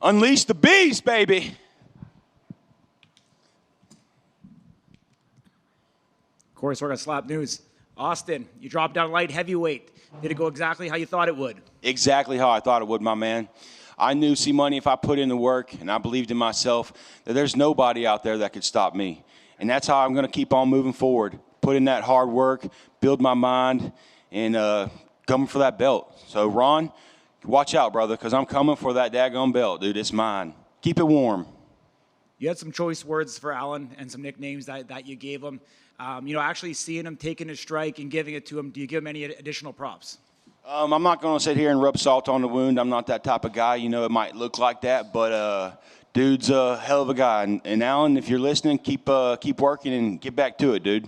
Unleash the beast, baby. Corey Sorga, Slap News. Austin, you dropped down light heavyweight. Did it go exactly how you thought it would? Exactly how I thought it would, my man. I knew, C-Money, if I put in the work and I believed in myself, that there's nobody out there that could stop me. And that's how I'm going to keep on moving forward. Put in that hard work, build my mind, and coming for that belt. So, Ron, watch out, brother, because I'm coming for that daggone belt, dude. It's mine. Keep it warm. You had some choice words for Alan and some nicknames that you gave him. Actually seeing him taking his strike and giving it to him, do you give him any additional props? I'm not going to sit here and rub salt on the wound. I'm not that type of guy. You know, it might look like that, but dude's a hell of a guy. And Alan, if you're listening, keep working and get back to it, dude.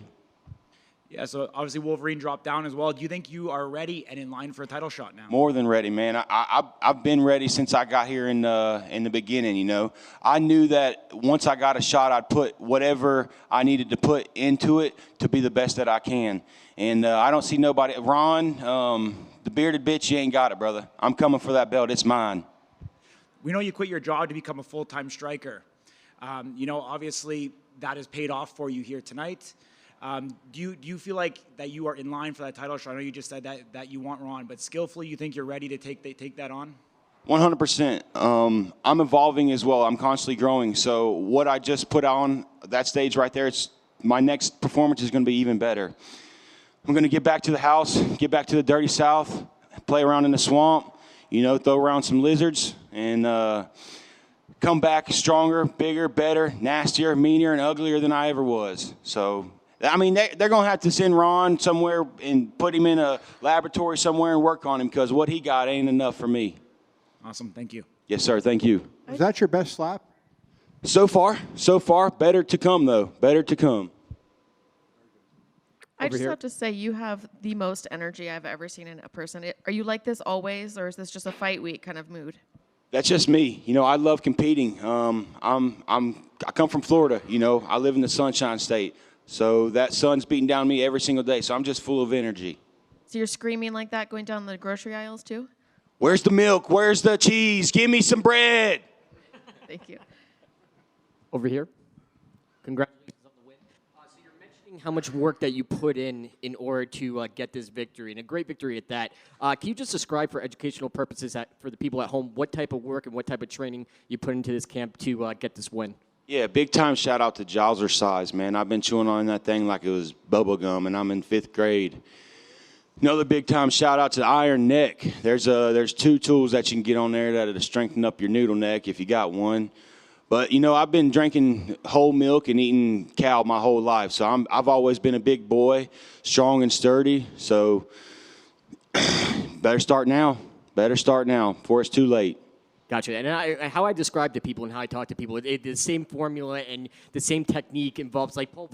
Yeah, so obviously Wolverine dropped down as well. Do you think you are ready and in line for a title shot now? More than ready, man. I've been ready since I got here in the beginning, you know. I knew that once I got a shot, I'd put whatever I needed to put into it to be the best that I can. And I don't see nobody. Ron, the bearded bitch, you ain't got it, brother. I'm coming for that belt. It's mine. We know you quit your job to become a full-time striker. Obviously that has paid off for you here tonight. Do you feel like that you are in line for that title shot? I know you just said that you want Ron, but skillfully, you think you're ready to take that on? 100%. I'm evolving as well. I'm constantly growing. So what I just put on that stage right there, my next performance is going to be even better. I'm going to get back to the house, get back to the dirty South, play around in the swamp, throw around some lizards, and come back stronger, bigger, better, nastier, meaner, and uglier than I ever was. So, I mean, they're going to have to send Ron somewhere and put him in a laboratory somewhere and work on him because what he got ain't enough for me. Awesome. Thank you. Yes, sir. Thank you. Is that your best slap? So far. Better to come, though. Better to come. I just have to say, you have the most energy I've ever seen in a person. Are you like this always, or is this just a fight week kind of mood? That's just me. I love competing. I come from Florida. I live in the Sunshine State. So that sun's beating down me every single day. So I'm just full of energy. So you're screaming like that going down the grocery aisles too? Where's the milk? Where's the cheese? Give me some bread. Thank you. Over here. Congratulations on the win. So you're mentioning how much work that you put in order to get this victory, and a great victory at that. Can you just describe for educational purposes for the people at home what type of work and what type of training you put into this camp to get this win? Yeah, big time shout out to Jazzercise, man. I've been chewing on that thing like it was bubble gum, and I'm in 5th grade. Another big time shout out to Iron Neck. There's 2 tools that you can get on there that'll strengthen up your noodle neck if you got one. But I've been drinking whole milk and eating cow my whole life, so I've always been a big boy, strong and sturdy. So better start now. Before it's too late. Gotcha. And how I describe to people and how I talk to people, the same formula and the same technique involves like pole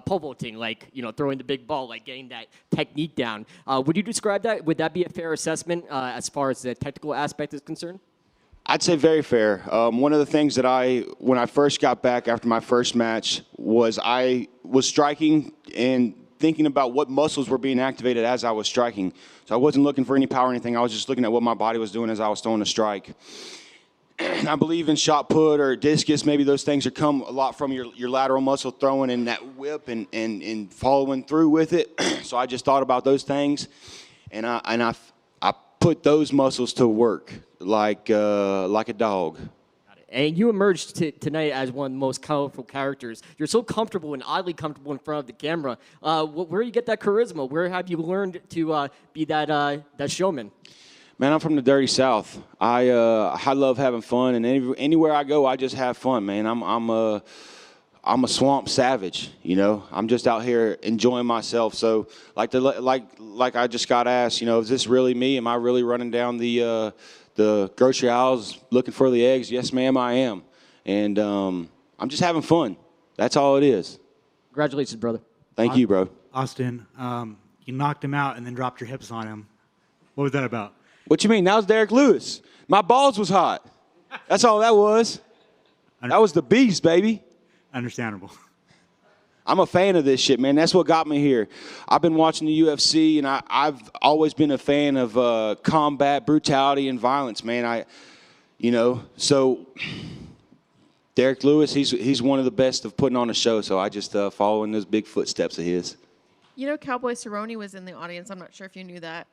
vaulting, like throwing the big ball, like getting that technique down. Would you describe that? Would that be a fair assessment as far as the technical aspect is concerned? I'd say very fair. One of the things that when I first got back after my first match, was I was striking and thinking about what muscles were being activated as I was striking. So I wasn't looking for any power or anything. I was just looking at what my body was doing as I was throwing a strike. And I believe in shot put or discus. Maybe those things are come a lot from your lateral muscle throwing and that whip and following through with it. So I just thought about those things, and I put those muscles to work like a dog. And you emerged tonight as one of the most colorful characters. You're so comfortable and oddly comfortable in front of the camera. Where do you get that charisma? Where have you learned to be that showman? Man, I'm from the dirty South. I love having fun, and anywhere I go, I just have fun, man. I'm a swamp savage, I'm just out here enjoying myself. So, like I just got asked, is this really me? Am I really running down the grocery aisles looking for the eggs? Yes, ma'am, I am. And I'm just having fun. That's all it is. Congratulations, brother. Thank you, bro. Austin, you knocked him out and then dropped your hips on him. What was that about? What you mean? That was Derek Lewis. My balls was hot. That's all that was. That was the beast, baby. Understandable. I'm a fan of this shit, man. That's what got me here. I've been watching the UFC, and I've always been a fan of combat, brutality, and violence, man. You know, so Derek Lewis, he's one of the best of putting on a show. So I just follow in those big footsteps of his. You know, Cowboy Cerrone was in the audience. I'm not sure if you knew that.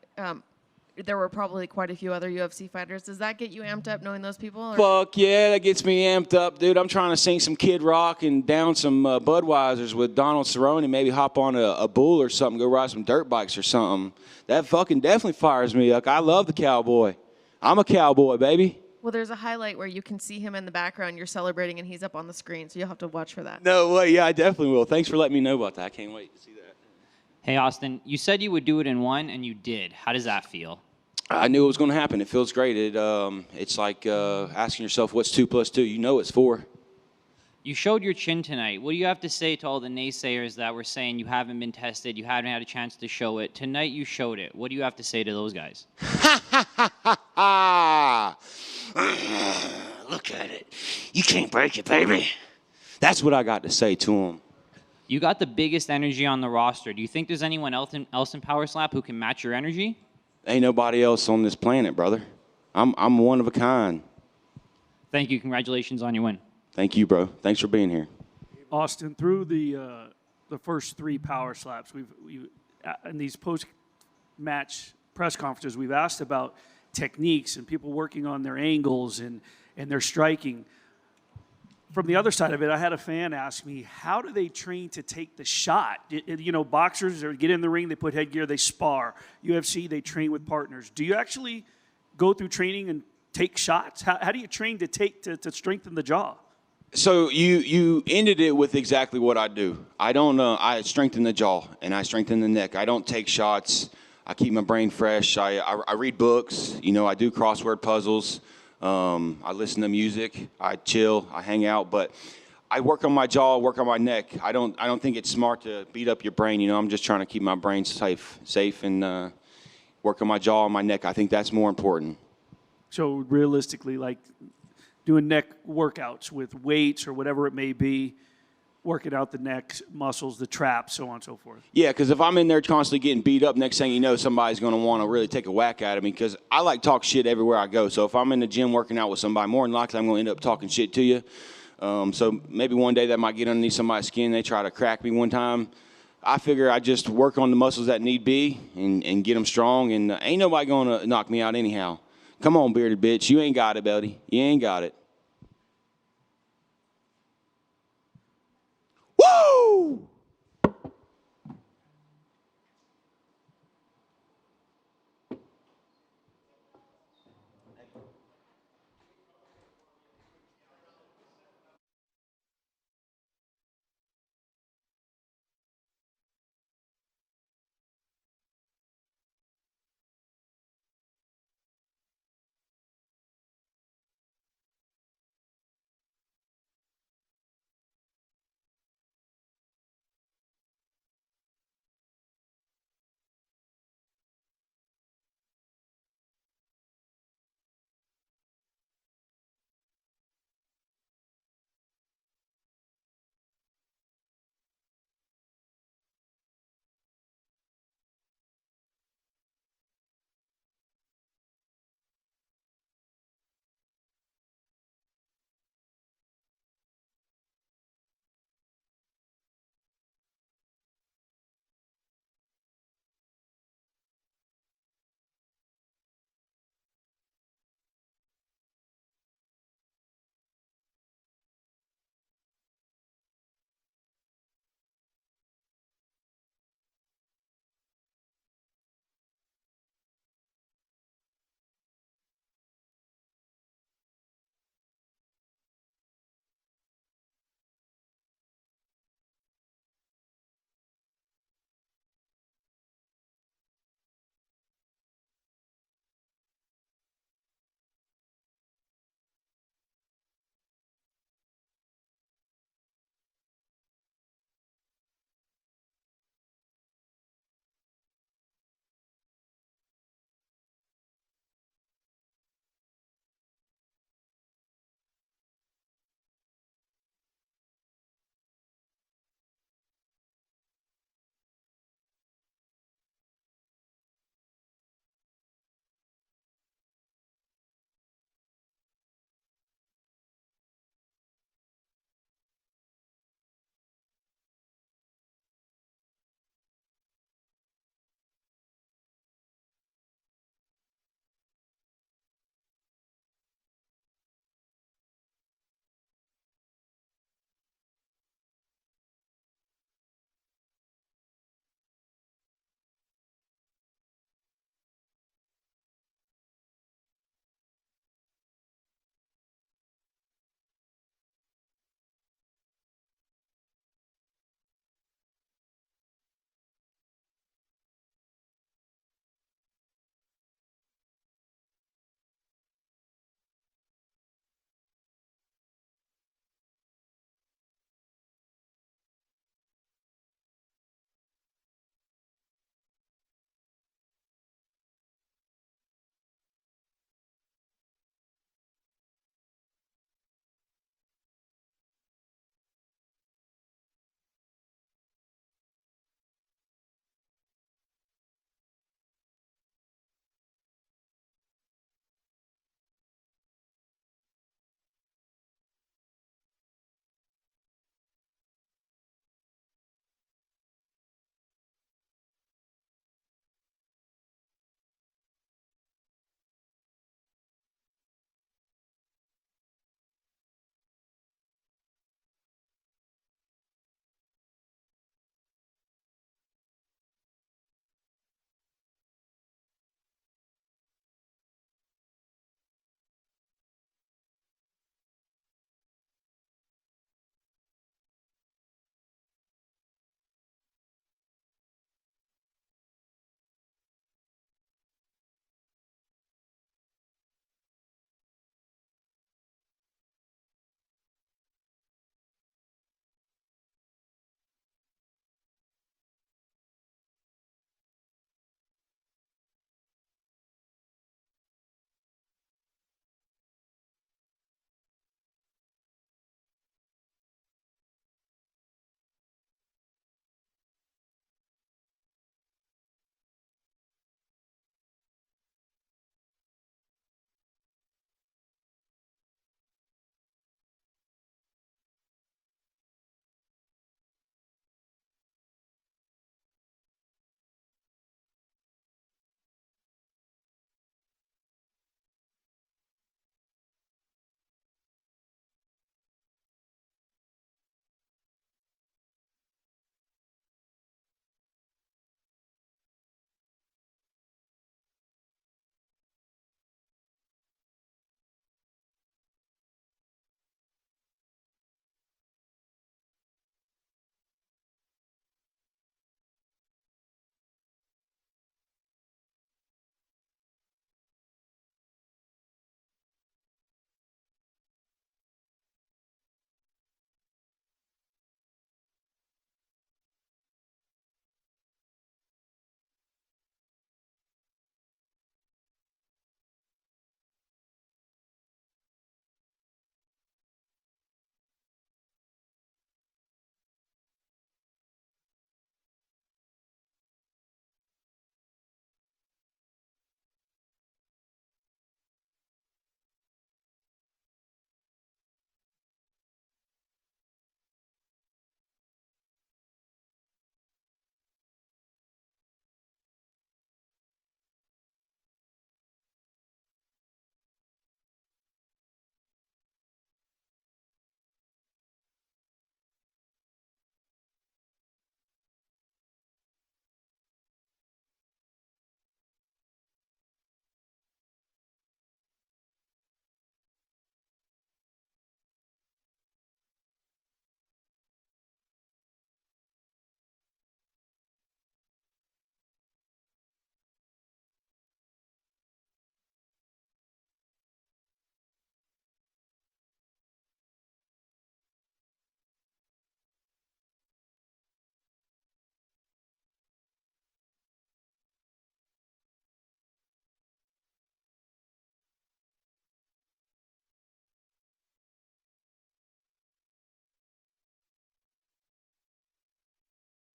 There were probably quite a few other UFC fighters. Does that get you amped up knowing those people? Or? Fuck yeah, that gets me amped up, dude. I'm trying to sing some Kid Rock and down some Budweisers with Donald Cerrone, maybe hop on a bull or something, go ride some dirt bikes or something. That fucking definitely fires me up. I love the cowboy. I'm a cowboy, baby. Well, there's a highlight where you can see him in the background. You're celebrating, and he's up on the screen, so you'll have to watch for that. No way, yeah, I definitely will. Thanks for letting me know about that. I can't wait to see that. Hey, Austin, you said you would do it in one, and you did. How does that feel? I knew it was going to happen. It feels great. It's like asking yourself, what's 2 + 2? You know it's 4. You showed your chin tonight. What do you have to say to all the naysayers that were saying you haven't been tested, you haven't had a chance to show it? Tonight you showed it. What do you have to say to those guys? Look at it. You can't break it, baby. That's what I got to say to them. You got the biggest energy on the roster. Do you think there's anyone else in Power Slap who can match your energy? Ain't nobody else on this planet, brother. I'm one of a kind. Thank you. Congratulations on your win. Thank you, bro. Thanks for being here. Austin, through the first 3 Power Slaps, we've in these post-match press conferences, we've asked about techniques and people working on their angles and their striking. From the other side of it, I had a fan ask me, how do they train to take the shot? You know, boxers get in the ring, they put headgear, they spar. UFC, they train with partners. Do you actually go through training and take shots? How do you train to strengthen the jaw? So you ended it with exactly what I do. I don't I strengthen the jaw and I strengthen the neck. I don't take shots. I keep my brain fresh. I read books. You know, I do crossword puzzles. I listen to music. I chill. I hang out. But I work on my jaw, work on my neck. I don't think it's smart to beat up your brain. You know, I'm just trying to keep my brain safe and work on my jaw and my neck. I think that's more important. So realistically, like doing neck workouts with weights or whatever it may be, working out the neck muscles, the traps, so on and so forth. Yeah, because if I'm in there constantly getting beat up, next thing you know, somebody's going to want to really take a whack at me because I like talk shit everywhere I go. So if I'm in the gym working out with somebody, more than likely I'm going to end up talking shit to you. So maybe one day that might get underneath somebody's skin. They try to crack me one time. I figure I just work on the muscles that need be and get them strong, and ain't nobody going to knock me out anyhow. Come on, bearded bitch. You ain't got it, buddy. You ain't got it. Woo!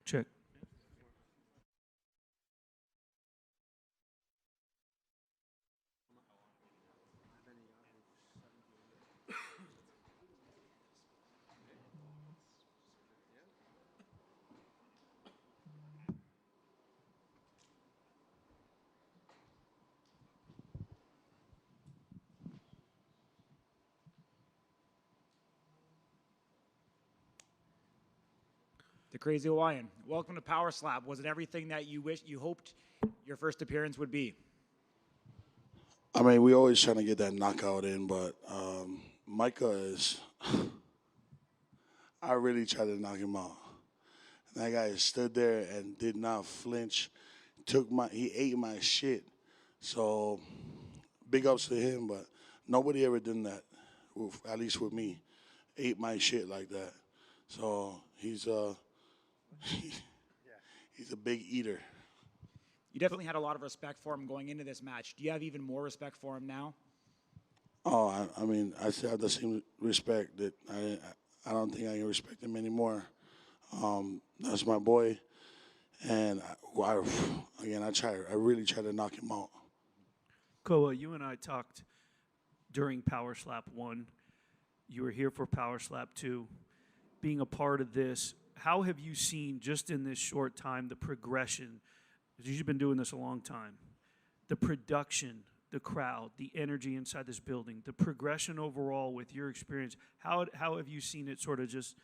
Check. The Crazy Hawaiian. Welcome to Power Slap. Was it everything that you hoped your first appearance would be? I mean, we always trying to get that knockout in, but Micah is. I really tried to knock him out. And that guy stood there and did not flinch. He ate my shit. So, big ups to him, but nobody ever done that. At least with me, ate my shit like that. So he's he's a big eater. You definitely had a lot of respect for him going into this match. Do you have even more respect for him now? Oh, I mean, I still have the same respect that I don't think I can respect him anymore. That's my boy, and I really try to knock him out. Koa, you and I talked during Power Slap 1. You were here for Power Slap 2. Being a part of this, how have you seen, just in this short time, the progression? Because you've been doing this a long time. The production, the crowd, the energy inside this building, the progression overall with your experience. How have you seen it sort of just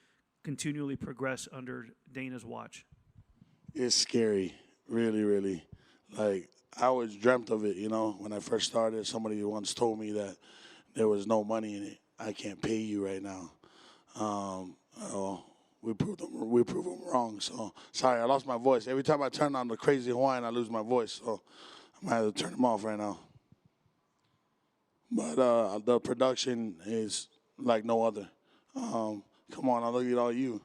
continually progress under Dana's watch? It's scary, really, really. Like, I always dreamt of it, you know. When I first started, somebody once told me that there was no money in it. I can't pay you right now. We proved them wrong. So, sorry, I lost my voice. Every time I turn on the Crazy Hawaiian, I lose my voice. So, I might have to turn them off right now. But the production is like no other. Come on, I look at all you.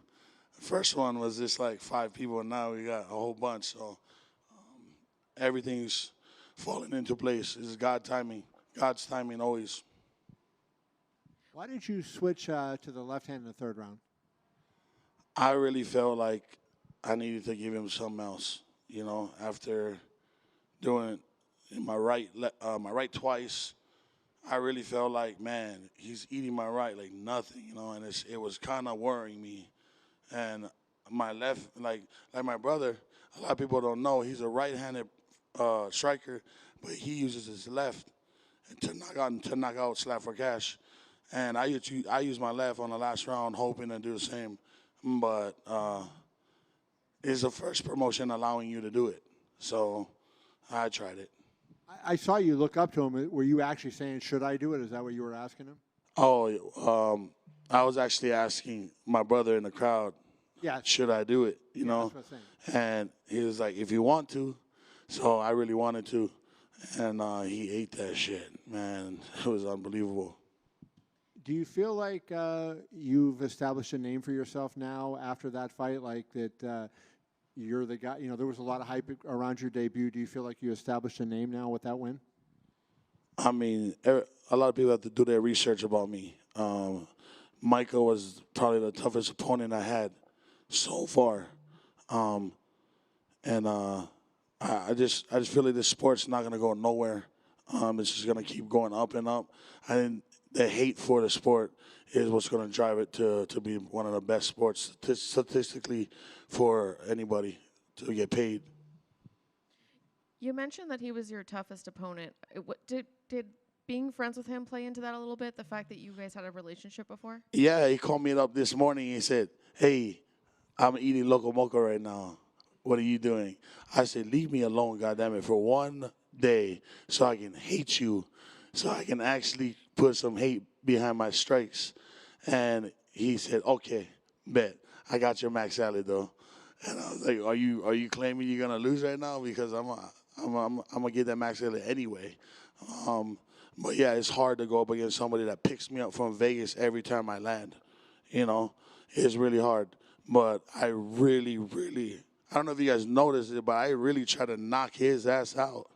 The first one was just like 5 people, and now we got a whole bunch. So everything's falling into place. It's God's timing always. Why did you switch to the left hand in the third round? I really felt like I needed to give him something else. You know, after doing my right twice, I really felt like, man, he's eating my right like nothing, you know, and it was kind of worrying me. And my left, like my brother, a lot of people don't know, he's a right-handed striker, but he uses his left to knock out Slap for Cash. And I use my left on the last round, hoping to do the same. But it's the first promotion allowing you to do it, so I tried it. I saw you look up to him. Were you actually saying, should I do it? Is that what you were asking him? Oh, I was actually asking my brother in the crowd, Yeah. should I do it, you know? That's what I'm saying. And he was like, if you want to. So I really wanted to. And he ate that shit, man. It was unbelievable. Do you feel like you've established a name for yourself now after that fight, like that you're the guy? You know, there was a lot of hype around your debut. Do you feel like you established a name now with that win? I mean, a lot of people have to do their research about me. Micah was probably the toughest opponent I had so far. I just feel like this sport's not going to go nowhere. It's just going to keep going up and up. The hate for the sport is what's going to drive it to be one of the best sports statistically for anybody to get paid. You mentioned that he was your toughest opponent. Did being friends with him play into that a little bit? The fact that you guys had a relationship before? Yeah, he called me up this morning. He said, hey, I'm eating Loco Moco right now. What are you doing? I said, leave me alone, goddammit, for one day so I can hate you, so I can actually put some hate behind my strikes. And he said, okay, bet. I got your Max Salad, though. And I was like, are you claiming you're going to lose right now? Because I'm going to get that Max Salad anyway. But, yeah, it's hard to go up against somebody that picks me up from Vegas every time I land. You know, it's really hard. But I really, I don't know if you guys noticed it, but I really tried to knock his ass out.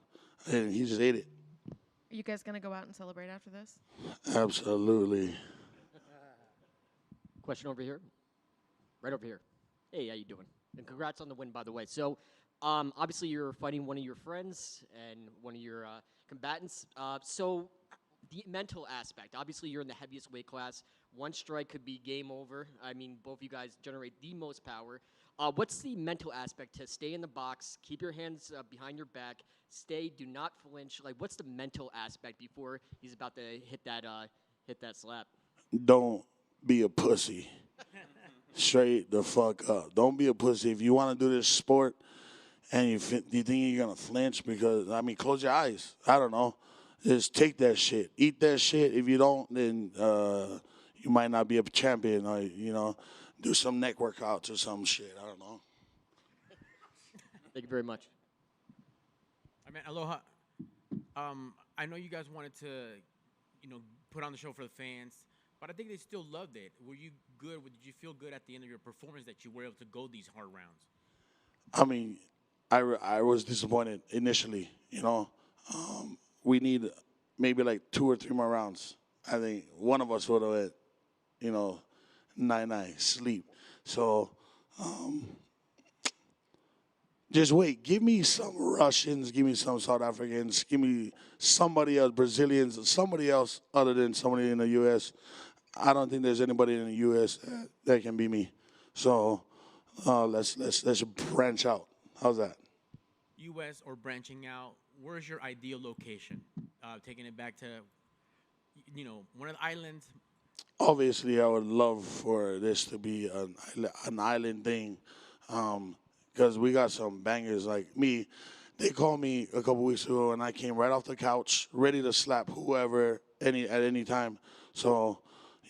And he just ate it. Are you guys going to go out and celebrate after this? Absolutely. Question over here. Right over here. Hey, how you doing? And congrats on the win, by the way. So, obviously, you're fighting one of your friends and one of your combatants. So, the mental aspect. Obviously, you're in the heaviest weight class. One strike could be game over. I mean, both of you guys generate the most power. What's the mental aspect to stay in the box, keep your hands behind your back, stay, do not flinch? Like, what's the mental aspect before he's about to hit that slap? Don't be a pussy. Straight the fuck up. Don't be a pussy. If you want to do this sport and you think you're going to flinch because, I mean, close your eyes. I don't know. Just take that shit. Eat that shit. If you don't, then you might not be a champion or, do some neck workouts or some shit. I don't know. Thank you very much. I mean, aloha. I know you guys wanted to, put on the show for the fans, but I think they still loved it. Were you good? Did you feel good at the end of your performance that you were able to go these hard rounds? I mean, I was disappointed initially, we need maybe like 2 or 3 more rounds. I think one of us would have had, night, sleep. So just wait. Give me some Russians. Give me some South Africans. Give me somebody else, Brazilians, somebody else other than somebody in the U.S. I don't think there's anybody in the U.S. that can beat me. So let's branch out. How's that? U.S. or branching out, where's your ideal location? Taking it back to, one of the islands. Obviously, I would love for this to be an island thing, because we got some bangers like me. They called me a couple weeks ago, and I came right off the couch, ready to slap whoever at any time. So,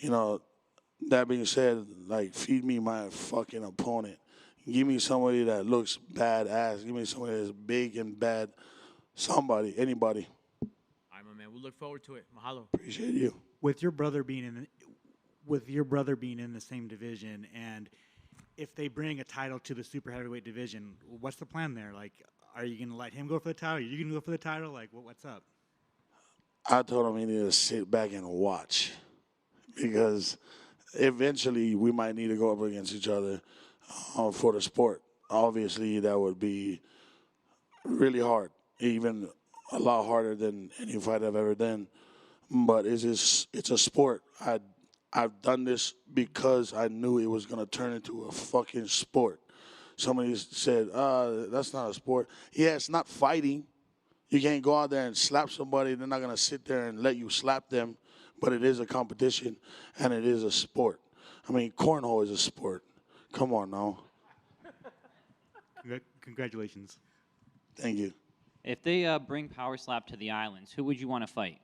that being said, like, feed me my fucking opponent. Give me somebody that looks badass. Give me somebody that's big and bad. Somebody, anybody. All right, my man. We'll look forward to it. Mahalo. Appreciate you. With your brother being in the same division, and if they bring a title to the super heavyweight division, what's the plan there? Like, are you going to let him go for the title? Are you going to go for the title? Like, what's up? I told him he needed to sit back and watch, because eventually we might need to go up against each other for the sport. Obviously, that would be really hard, even a lot harder than any fight I've ever done. But it's a sport. I've done this because I knew it was going to turn into a fucking sport. Somebody said, that's not a sport. Yeah, it's not fighting. You can't go out there and slap somebody. They're not going to sit there and let you slap them. But it is a competition, and it is a sport. I mean, cornhole is a sport. Come on now. Congratulations. Thank you. If they bring Power Slap to the islands, who would you want to fight?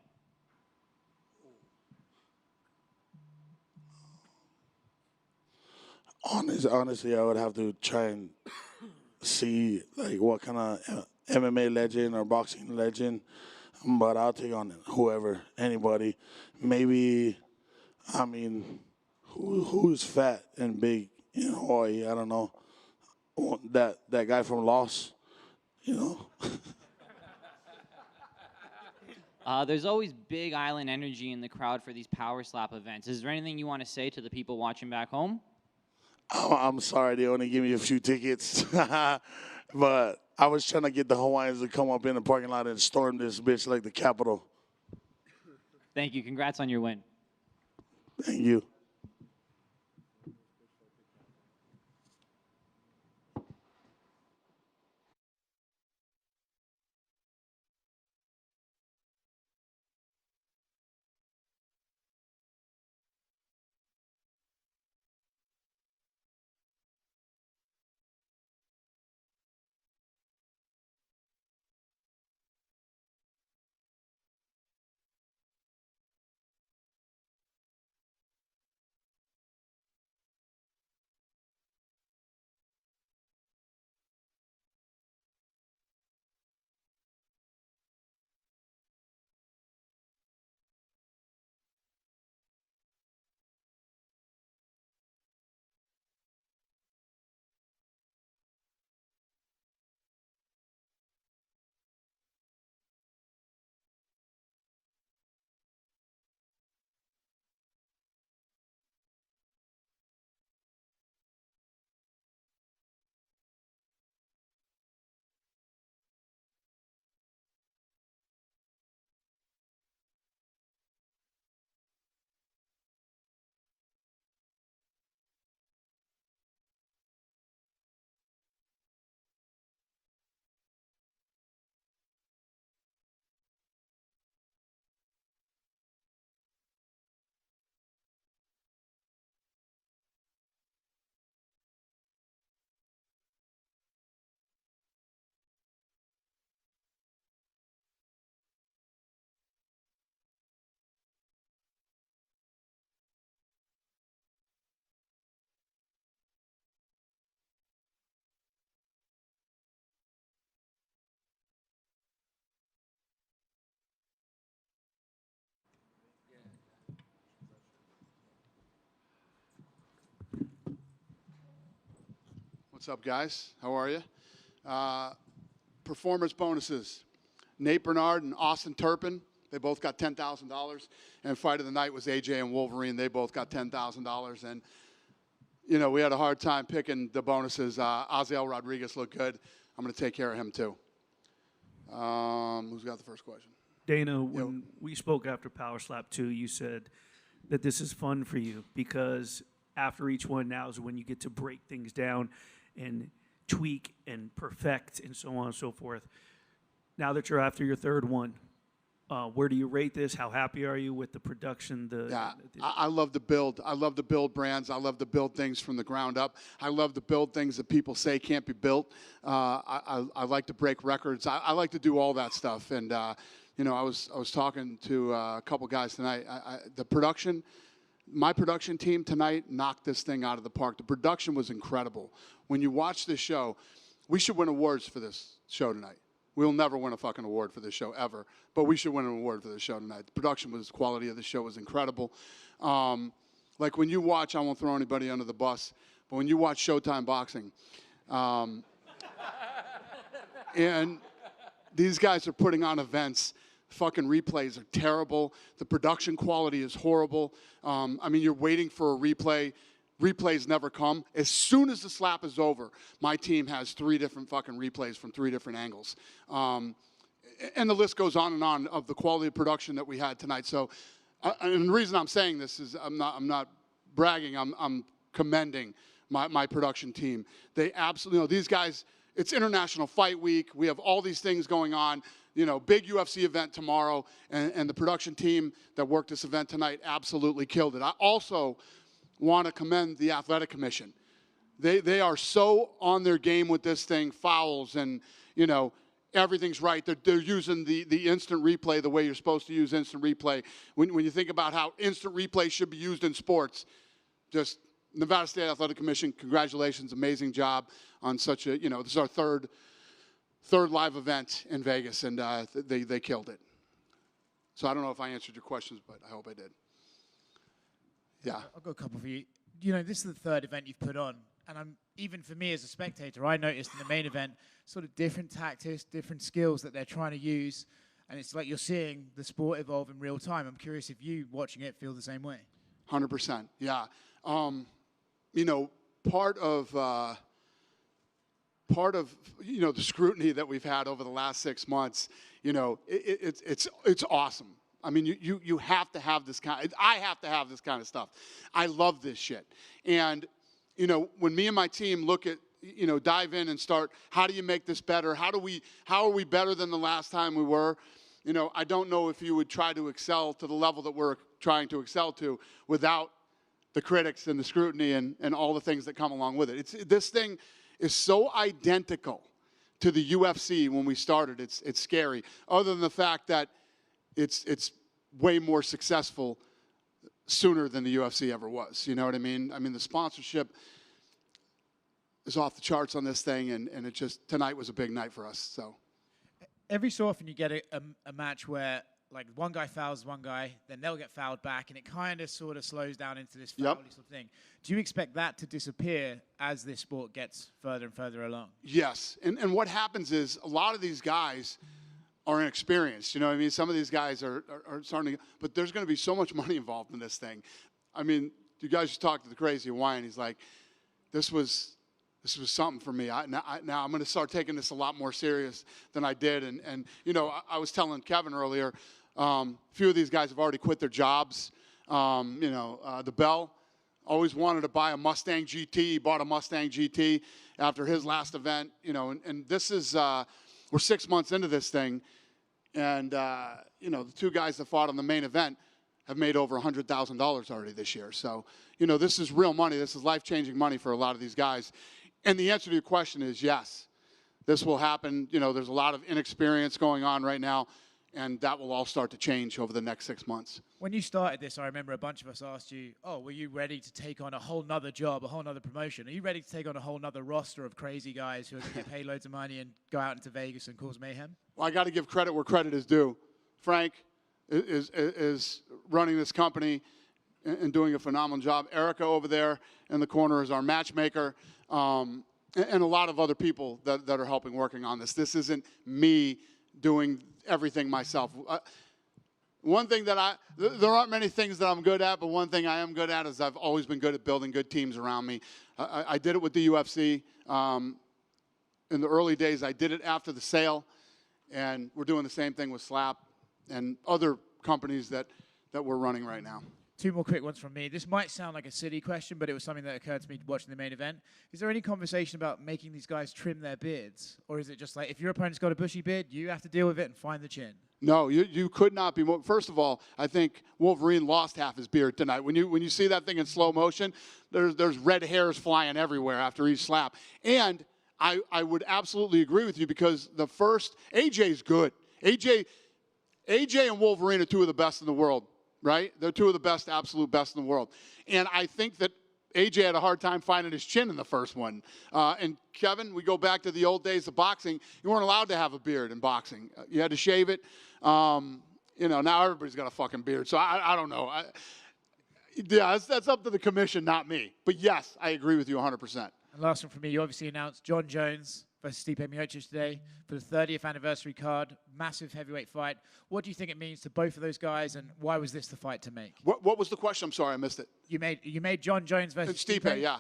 Honestly, I would have to try and see like what kind of MMA legend or boxing legend, but I'll take on whoever, anybody. Maybe, I mean, who's fat and big in Hawaii? I don't know. That guy from Lost, There's always big island energy in the crowd for these Power Slap events. Is there anything you want to say to the people watching back home? I'm sorry they only give me a few tickets, but I was trying to get the Hawaiians to come up in the parking lot and storm this bitch like the Capitol. Thank you. Congrats on your win. Thank you. What's up, guys? How are you? Performance bonuses. Nate Bernard and Austin Turpin, they both got $10,000. And fight of the night was AJ and Wolverine. They both got $10,000. And, you know, we had a hard time picking the bonuses. Aziel Rodriguez looked good. I'm going to take care of him, too. Who's got the first question? Dana, when we spoke after Power Slap 2, you said that this is fun for you because after each one now is when you get to break things down and tweak and perfect and so on and so forth. Now that you're after your third one, where do you rate this? How happy are you with the production? I love to build. I love to build brands. I love to build things from the ground up. I love to build things that people say can't be built. I like to break records. I like to do all that stuff. And you know, I was talking to a couple guys tonight. The production, my production team tonight knocked this thing out of the park. The production was incredible. When you watch this show, we should win awards for this show tonight. We'll never win a fucking award for this show ever, but we should win an award for this show tonight. The production was, quality of the show was incredible. Like when you watch, I won't throw anybody under the bus, but when you watch Showtime Boxing, and these guys are putting on events, fucking replays are terrible. The production quality is horrible. I mean, you're waiting for a replay. Replays never come. As soon as the slap is over, my team has 3 different fucking replays from 3 different angles. And the list goes on and on of the quality of production that we had tonight. So, and the reason I'm saying this is I'm not bragging. I'm commending my production team. They absolutely, you know, these guys, it's International Fight Week. We have all these things going on. You know, big UFC event tomorrow. And the production team that worked this event tonight absolutely killed it. I also want to commend the Athletic Commission. They are so on their game with this thing, fouls and, you know, everything's right. They're using the instant replay the way you're supposed to use instant replay. When you think about how instant replay should be used in sports, just Nevada State Athletic Commission, congratulations, amazing job on such a, you know, this is our third live event in Vegas, and they killed it. So I don't know if I answered your questions, but I hope I did. Yeah. I've got a couple for you. You know, this is the third event you've put on, and even for me as a spectator, I noticed in the main event sort of different tactics, different skills that they're trying to use, and it's like you're seeing the sport evolve in real time. I'm curious if you, watching it, feel the same way. 100%, yeah. You know, part of you know, the scrutiny that we've had over the last 6 months, you know, it's awesome. I mean, you have to have this I have to have this kind of stuff. I love this shit. And, you know, when me and my team look at, you know, dive in and start, how do you make this better? How are we better than the last time we were? You know, I don't know if you would try to excel to the level that we're trying to excel to without the critics and the scrutiny and all the things that come along with it. This thing is so identical to the UFC when we started. It's scary. Other than the fact that it's way more successful sooner than the UFC ever was. You know what I mean? I mean, the sponsorship is off the charts on this thing, and it just, tonight was a big night for us. So every so often you get a match where, like, one guy fouls one guy, then they'll get fouled back, and it kind of sort of slows down into this foul sort of thing. Do you expect that to disappear as this sport gets further and further along? Yes. And what happens is a lot of these guys are inexperienced. You know what I mean? Some of these guys are starting to, but there's going to be so much money involved in this thing. I mean, you guys just talked to the Crazy Hawaiian. He's like, this was something for me. Now I'm going to start taking this a lot more serious than I did. And you know, I was telling Kevin earlier, a few of these guys have already quit their jobs. You know, the Bell always wanted to buy a Mustang GT. He bought a Mustang GT after his last event. You know, and this is, we're 6 months into this thing. And, you know, the 2 guys that fought on the main event have made over $100,000 already this year. So, you know, this is real money. This is life-changing money for a lot of these guys. And the answer to your question is yes, this will happen. You know, there's a lot of inexperience going on right now, and that will all start to change over the next 6 months. When you started this, I remember a bunch of us asked you, oh, were you ready to take on a whole nother job, a whole nother promotion? Are you ready to take on a whole nother roster of crazy guys who are going to get paid loads of money and go out into Vegas and cause mayhem? Well, I got to give credit where credit is due. Frank is running this company and doing a phenomenal job. Erica over there in the corner is our matchmaker. and a lot of other people that are helping working on this. This isn't me doing everything myself. One thing that there aren't many things that I'm good at, but one thing I am good at is I've always been good at building good teams around me. I did it with the UFC. In the early days, I did it after the sale, and we're doing the same thing with Slap and other companies that we're running right now. Two more quick ones from me. This might sound like a silly question, but it was something that occurred to me watching the main event. Is there any conversation about making these guys trim their beards? Or is it just like, if your opponent's got a bushy beard, you have to deal with it and find the chin? No, you could not be more. First of all, I think Wolverine lost half his beard tonight. When you see that thing in slow motion, there's red hairs flying everywhere after each slap. And I would absolutely agree with you because the first, AJ's good. AJ and Wolverine are two of the best in the world, right? They're two of the best, absolute best in the world. And I think that AJ had a hard time finding his chin in the first one. And Kevin, we go back to the old days of boxing. You weren't allowed to have a beard in boxing. You had to shave it. Now everybody's got a fucking beard. So I don't know. That's up to the commission, not me. But yes, I agree with you 100%. And last one from me, you obviously announced John Jones versus Stipe Miocic today for the 30th anniversary card, massive heavyweight fight. What do you think it means to both of those guys, and why was this the fight to make? What was the question? I'm sorry, I missed it. You made John Jones versus Stipe, yeah.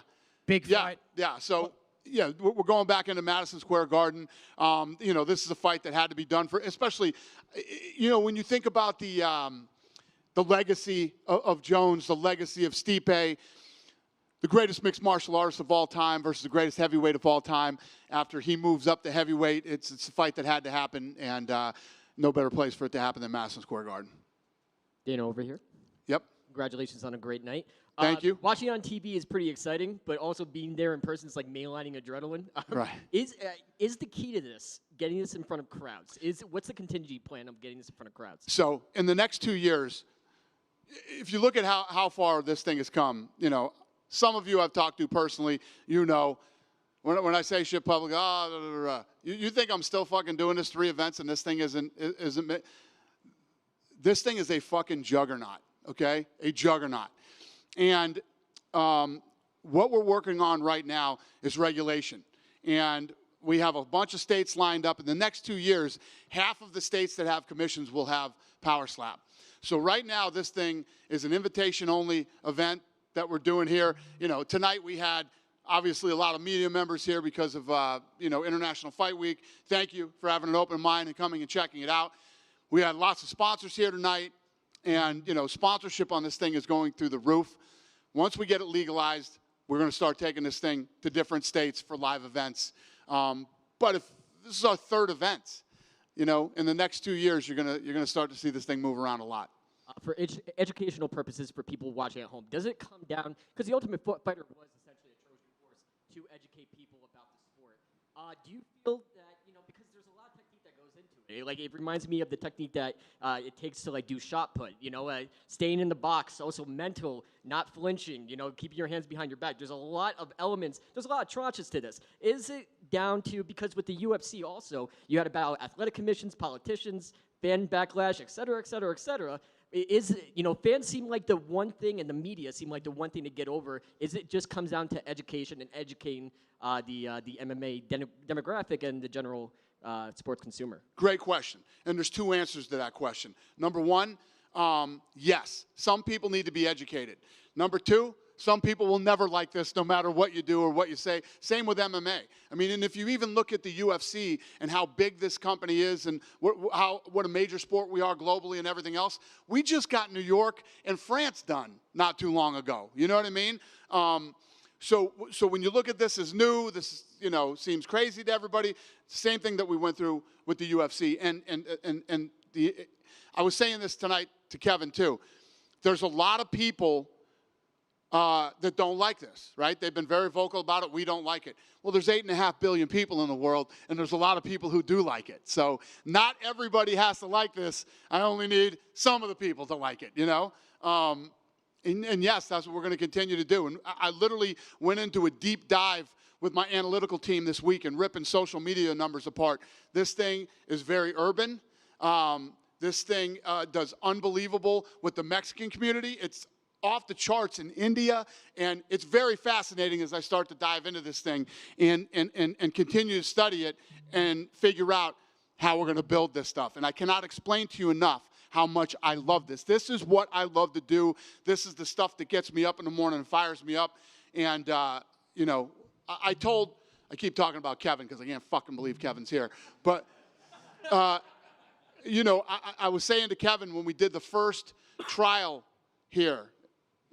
Big fight. Yeah, so, yeah, we're going back into Madison Square Garden. This is a fight that had to be done for, especially, when you think about the legacy of Jones, the legacy of Stipe, the greatest mixed martial artist of all time versus the greatest heavyweight of all time. After he moves up to heavyweight, it's a fight that had to happen, and no better place for it to happen than Madison Square Garden. Dana over here. Yep. Congratulations on a great night. Thank you. Watching on TV is pretty exciting, but also being there in person is like mainlining adrenaline. Right. Is the key to this getting this in front of crowds? What's the contingency plan of getting this in front of crowds? So in the next 2 years, if you look at how far this thing has come, some of you I've talked to personally, when I say shit public, you think I'm still fucking doing this 3 events and this thing isn't this thing is a fucking juggernaut, okay? A juggernaut. And what we're working on right now is regulation. And we have a bunch of states lined up. In the next 2 years, half of the states that have commissions will have Power Slap. So right now, this thing is an invitation-only event that we're doing here. Tonight we had obviously a lot of media members here because of International Fight Week. Thank you for having an open mind and coming and checking it out. We had lots of sponsors here tonight, and sponsorship on this thing is going through the roof. Once we get it legalized, we're going to start taking this thing to different states for live events. But if this is our 3rd event, in the next 2 years, you're gonna start to see this thing move around a lot. For educational purposes, for people watching at home, does it come down, because the Ultimate Fighter was essentially a Trojan horse to educate people about the sport. Do you feel that, because there's a lot of technique that goes into it. Like, it reminds me of the technique that it takes to, do shot put, staying in the box, also mental, not flinching, keeping your hands behind your back. There's a lot of elements. There's a lot of tranches to this. Is it down to, because with the UFC also, you had about athletic commissions, politicians, fan backlash, et cetera, et cetera, et cetera. Fans seem like the one thing, and the media seem like the one thing to get over. Is it just comes down to education and educating the MMA demographic and the general sports consumer? Great question. And there's 2 answers to that question. Number 1, yes, some people need to be educated. Number 2, some people will never like this no matter what you do or what you say. Same with MMA. And if you even look at the UFC and how big this company is and what a major sport we are globally and everything else, we just got New York and France done not too long ago. You know what I mean? So when you look at this as new, this seems crazy to everybody. It's the same thing that we went through with the UFC. I was saying this tonight to Kevin too. There's a lot of people that don't like this, right? They've been very vocal about it. We don't like it. Well, there's 8.5 billion people in the world, and there's a lot of people who do like it. So not everybody has to like this. I only need some of the people to like it, And yes, that's what we're going to continue to do. And I literally went into a deep dive with my analytical team this week and ripping social media numbers apart. This thing is very urban. This thing does unbelievable with the Mexican community. off the charts in India, and it's very fascinating as I start to dive into this thing and continue to study it and figure out how we're going to build this stuff. And I cannot explain to you enough how much I love this. This is what I love to do. This is the stuff that gets me up in the morning and fires me up. And, you know, I keep talking about Kevin because I can't fucking believe Kevin's here. But, you know, I was saying to Kevin when we did the first trial here,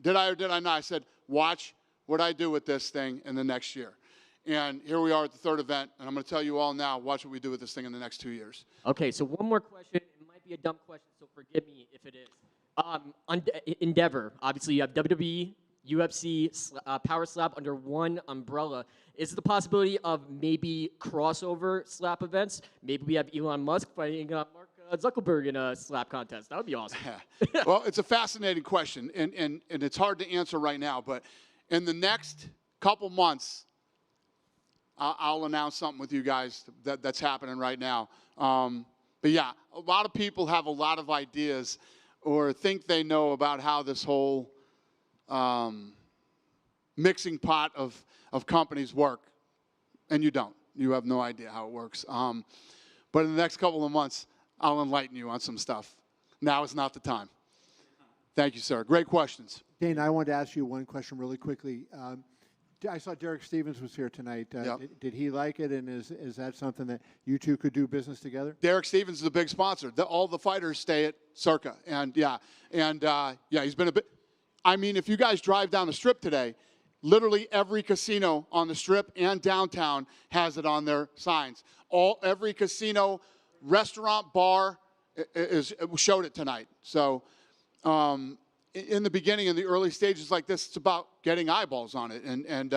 did I or did I not? I said, watch what I do with this thing in the next year. And here we are at the third event, and I'm going to tell you all now, watch what we do with this thing in the next 2 years. Okay, so one more question. It might be a dumb question, so forgive me if it is. Endeavor, obviously you have WWE, UFC, Power Slap under one umbrella. Is it the possibility of maybe crossover slap events? Maybe we have Elon Musk fighting Mark Zuckerberg in a slap contest. That would be awesome. Well, it's a fascinating question, and it's hard to answer right now. But in the next couple months, I'll announce something with you guys that's happening right now. But yeah, a lot of people have a lot of ideas or think they know about how this whole mixing pot of companies work, and you don't. You have no idea how it works. But in the next couple of months, I'll enlighten you on some stuff. Now is not the time. Thank you, sir. Great questions. Dana, I wanted to ask you one question really quickly. I saw Derek Stevens was here tonight. Yep. Did he like it, and is that something that you two could do business together? Derek Stevens is a big sponsor. All the fighters stay at Circa, and yeah, he's been a bit. I mean, if you guys drive down the Strip today, literally every casino on the Strip and downtown has it on their signs. Every casino, restaurant, bar showed it tonight. So in the beginning, in the early stages like this, it's about getting eyeballs on it. And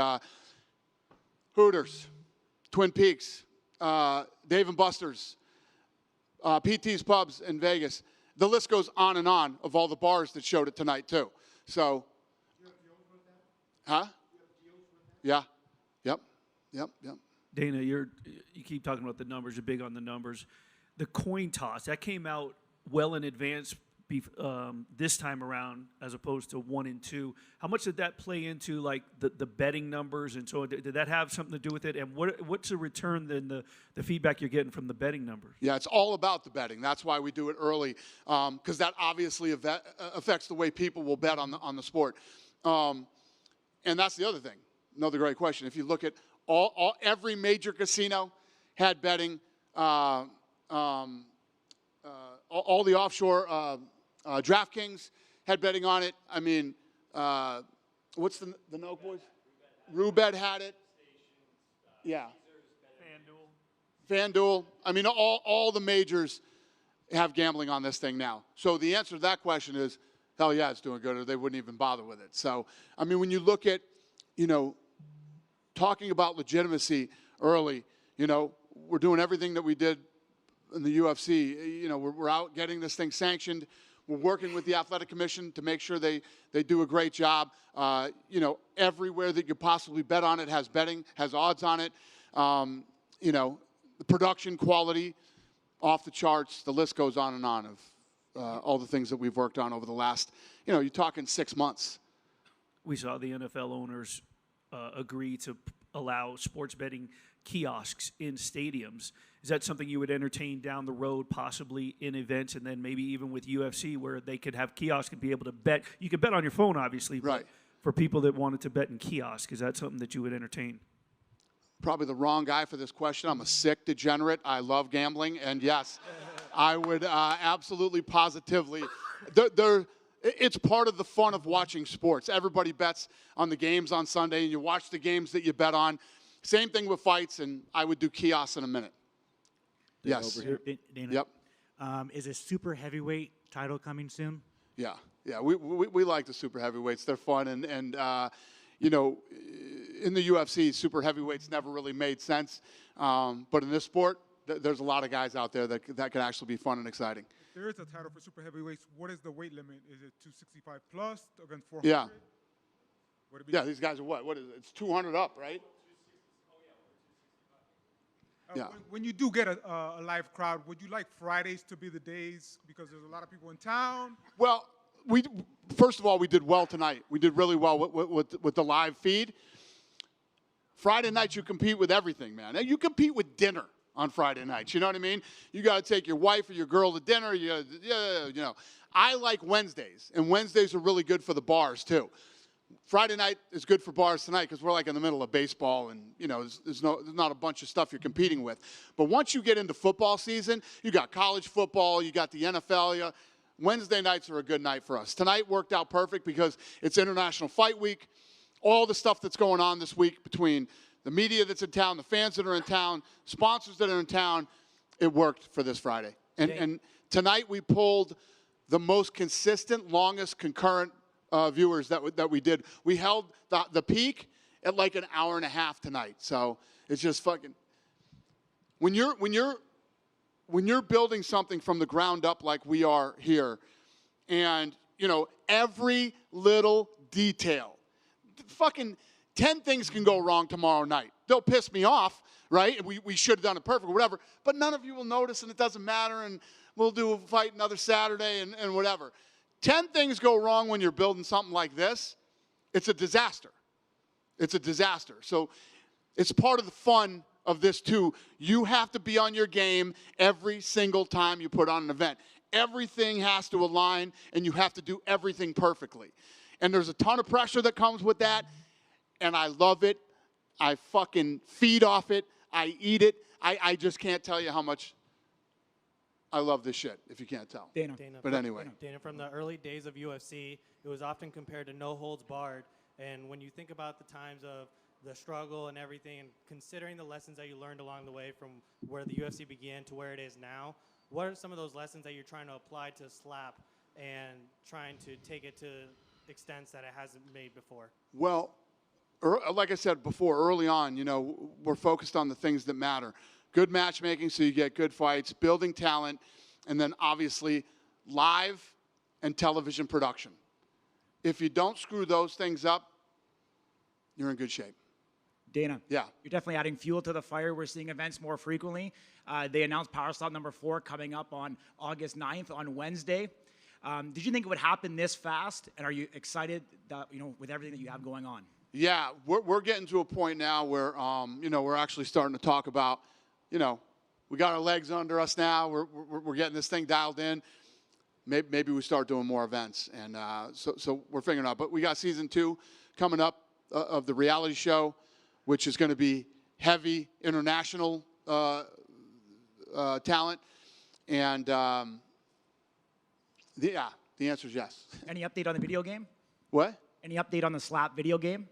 Hooters, Twin Peaks, Dave & Buster's, PT's Pubs in Vegas. The list goes on and on of all the bars that showed it tonight, too. So, huh? Yeah. Yep. Dana, you keep talking about the numbers. You're big on the numbers. The coin toss, that came out well in advance this time around as opposed to 1 and 2. How much did that play into like the betting numbers? And so did that have something to do with it? And what's the return then, the feedback you're getting from the betting numbers? Yeah, it's all about the betting. That's why we do it early, because that obviously affects the way people will bet on the sport. And that's the other thing. Another great question. If you look at every major casino had betting, all the offshore DraftKings had betting on it. I mean, what's the Noke boys? Rubed had it. Yeah. FanDuel. I mean, all the majors have gambling on this thing now. So the answer to that question is, hell yeah, it's doing good, or they wouldn't even bother with it. So, I mean, when you look at, talking about legitimacy early, we're doing everything that we did in the UFC. We're out getting this thing sanctioned. We're working with the Athletic Commission to make sure they do a great job. Everywhere that you possibly bet on it has betting, has odds on it. The production quality off the charts. The list goes on and on of all the things that we've worked on over the last, you're talking 6 months. We saw the NFL owners agree to allow sports betting kiosks in stadiums. Is that something you would entertain down the road, possibly in events, and then maybe even with UFC, where they could have kiosks and be able to bet? You could bet on your phone, obviously, right. But for people that wanted to bet in kiosk, is that something that you would entertain? Probably the wrong guy for this question. I'm a sick degenerate. I love gambling, and yes, I would absolutely, positively. It's part of the fun of watching sports. Everybody bets on the games on Sunday, and you watch the games that you bet on. Same thing with fights, and I would do kiosks in a minute. Yes. Over here. Dana, yep. Is a super heavyweight title coming soon? Yeah. We like the super heavyweights. They're fun, and in the UFC, super heavyweights never really made sense. But in this sport, there's a lot of guys out there that can actually be fun and exciting. If there is a title for super heavyweights, what is the weight limit? Is it 265 plus against 400? Yeah. Yeah, these guys are what? What is it? It's 200 up, right? Yeah. When you do get a live crowd, would you like Fridays to be the days because there's a lot of people in town? Well, first of all, we did well tonight. We did really well with the live feed. Friday nights, you compete with everything, man. You compete with dinner on Friday nights. You know what I mean? You got to take your wife or your girl to dinner. You know. I like Wednesdays, and Wednesdays are really good for the bars too. Friday night is good for bars tonight because we're like in the middle of baseball, and you know there's not a bunch of stuff you're competing with. But once you get into football season, you got college football, you got the NFL. Wednesday nights are a good night for us. Tonight worked out perfect because it's International Fight Week. All the stuff that's going on this week between the media that's in town, the fans that are in town, sponsors that are in town, it worked for this Friday. And tonight we pulled the most consistent, longest concurrent viewers that we did. We held the peak at like an hour and a half tonight. So it's just fucking. When you're building something from the ground up like we are here, and you know every little detail, fucking 10 things can go wrong tomorrow night. They'll piss me off, right? We should have done it perfect or whatever. But none of you will notice, and it doesn't matter. And we'll do a fight another Saturday and whatever. 10 things go wrong when you're building something like this. It's a disaster. It's a disaster. So it's part of the fun of this too. You have to be on your game every single time you put on an event. Everything has to align, and you have to do everything perfectly. And there's a ton of pressure that comes with that, and I love it. I fucking feed off it. I eat it. I just can't tell you how much I love this shit, if you can't tell. Dana. But anyway. Dana, from the early days of UFC, it was often compared to no holds barred. And when you think about the times of the struggle and everything, and considering the lessons that you learned along the way from where the UFC began to where it is now, what are some of those lessons that you're trying to apply to Slap and trying to take it to extents that it hasn't made before? Well, like I said before, early on, you know, we're focused on the things that matter. Good matchmaking so you get good fights, building talent, and then obviously live and television production. If you don't screw those things up, you're in good shape. Dana, yeah, you're definitely adding fuel to the fire. We're seeing events more frequently. They announced Power Slap number 4 coming up on August 9th on Wednesday. Did you think it would happen this fast? And are you excited that, you know, with everything that you have going on? Yeah, we're getting to a point now where, you know, we're actually starting to talk about, you know, we got our legs under us now. We're getting this thing dialed in. Maybe we start doing more events. And so we're figuring out. But we got season 2 coming up of the reality show, which is going to be heavy international talent. And, the answer is yes. Any update on the video game? What? Any update on the Slap video game?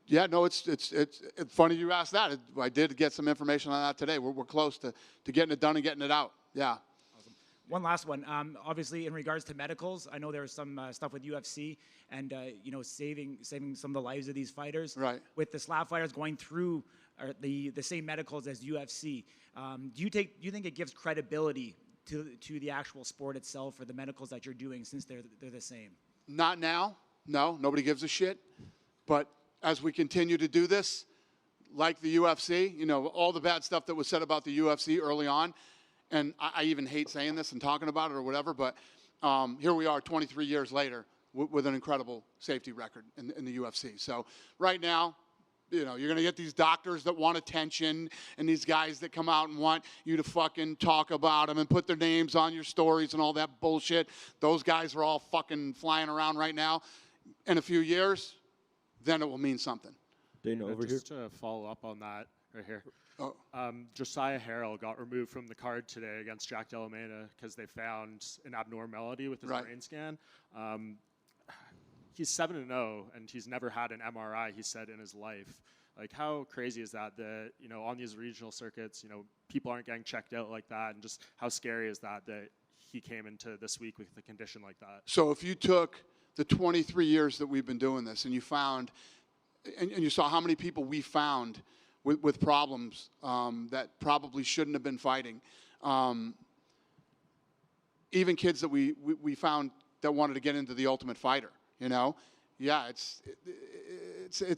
Yeah, no, it's funny you asked that. I did get some information on that today. We're close to getting it done and getting it out. Yeah. Awesome. One last one. Obviously, in regards to medicals, I know there was some stuff with UFC and you know, saving some of the lives of these fighters. Right. With the Slap fighters going through the same medicals as UFC, do you think it gives credibility to the actual sport itself or the medicals that you're doing since they're the same? Not now. No, nobody gives a shit. But as we continue to do this, like the UFC, you know, all the bad stuff that was said about the UFC early on, and I even hate saying this and talking about it or whatever, but here we are 23 years later with an incredible safety record in the UFC. So right now, you know, you're going to get these doctors that want attention and these guys that come out and want you to fucking talk about them and put their names on your stories and all that bullshit. Those guys are all fucking flying around right now. In a few years, then it will mean something. Dana, over just here. To follow up on that right here. Oh. Josiah Harrell got removed from the card today against Jack Della Mena because they found an abnormality with his brain scan. He's 7-0, and he's never had an MRI, he said, in his life. Like, how crazy is that, you know, on these regional circuits, you know, people aren't getting checked out like that, and just how scary is that he came into this week with a condition like that? So if you took the 23 years that we've been doing this and you found, and you saw how many people we found with problems that probably shouldn't have been fighting, even kids that we found that wanted to get into the Ultimate Fighter, you know? Yeah, it's